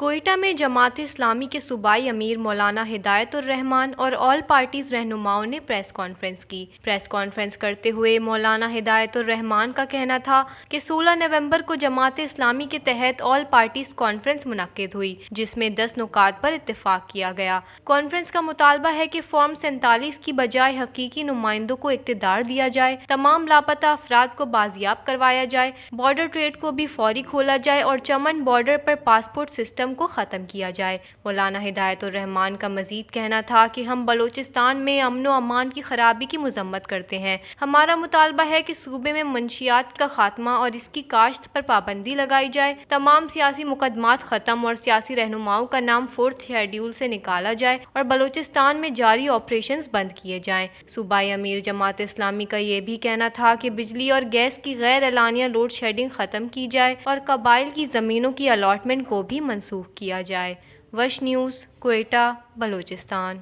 کوئٹہ میں جماعت اسلامی کے صوبائی امیر مولانا ہدایت الرحمان اور آل پارٹیز رہنماؤں نے پریس کانفرنس کی۔ پریس کانفرنس کرتے ہوئے مولانا ہدایت الرحمان کا کہنا تھا کہ 16 نومبر کو جماعت اسلامی کے تحت آل پارٹیز کانفرنس منعقد ہوئی، جس میں 10 نکات پر اتفاق کیا گیا۔ کانفرنس کا مطالبہ ہے کہ فارم 47 کی بجائے حقیقی نمائندوں کو اقتدار دیا جائے، تمام لاپتہ افراد کو بازیاب کروایا جائے، بارڈر ٹریڈ کو بھی فوری کھولا جائے اور چمن بارڈر پر پاسپورٹ سسٹم کو ختم کیا جائے۔ مولانا ہدایت الرحمان کا مزید کہنا تھا کہ ہم بلوچستان میں امن و امان کی خرابی کی مذمت کرتے ہیں۔ ہمارا مطالبہ ہے کہ صوبے میں منشیات کا خاتمہ اور اس کی کاشت پر پابندی لگائی جائے، تمام سیاسی مقدمات ختم اور سیاسی رہنماؤں کا نام 4تھ شیڈول سے نکالا جائے اور بلوچستان میں جاری آپریشنز بند کیے جائیں۔ صوبائی امیر جماعت اسلامی کا یہ بھی کہنا تھا کہ بجلی اور گیس کی غیر اعلانیہ لوڈ شیڈنگ ختم کی جائے اور قبائل کی زمینوں کی الاٹمنٹ کو بھی منسوخ کیا جائے۔ وش نیوز، کوئٹہ، بلوچستان۔